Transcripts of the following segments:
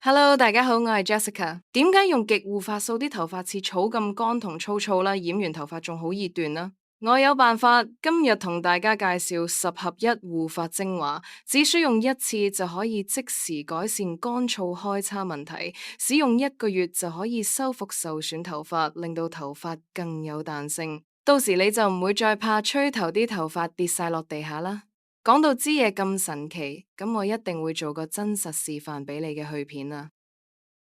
Hello，大家好，我係 Jessica。點解用極護髮素啲頭髮似草咁乾同粗糙啦？染完頭髮仲好易斷啦。我有辦法，今日同大家介紹10合一護髮精華，只需用一次就可以即時改善乾燥開叉問題，使用1個月就可以修復受損頭髮，令到頭髮更有彈性。到時你就唔會再怕吹頭啲頭髮跌晒落地下啦。講到支嘢咁神奇，咁我一定會做個真實示範俾你嘅去片啊！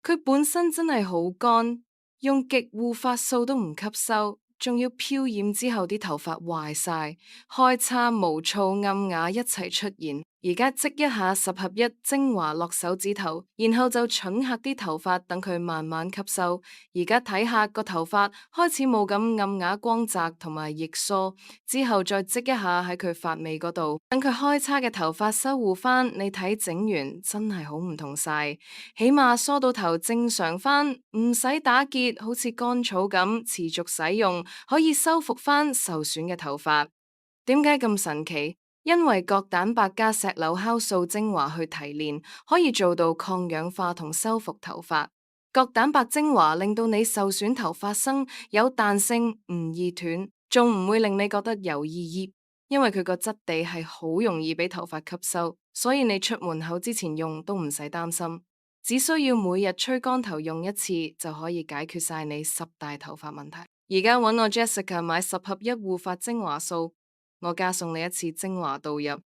佢本身真係好乾，用極護髮素都唔吸收，仲要漂染之後啲頭髮壞晒，開叉、毛躁、暗啞一齊出現。而家即一下10合一精華落手指頭，然後就蠢下啲頭髮，等佢慢慢吸收。而家睇下個頭髮開始冇咁暗啞光澤同埋易疏，之後再即一下喺佢髮尾嗰度，等佢開叉嘅頭髮修護翻。你睇整完真係好唔同晒，起碼梳到頭正常翻，唔使打結，好似乾草咁持續使用，可以修復翻受損嘅頭髮。點解咁神奇？因為角蛋白加石榴酵素精華去提煉，可以做到抗氧化同修復頭髮。角蛋白精華令到你受損頭髮生有彈性，唔易斷，仲唔會令你覺得油意醃，因為佢個質地係好容易俾頭髮吸收，所以你出門口之前用都唔使擔心，只需要每日吹乾頭用一次就可以解決晒你10大頭髮問題。而家揾我 Jessica 買10合一護髮精華素。我加送你一次精華導入，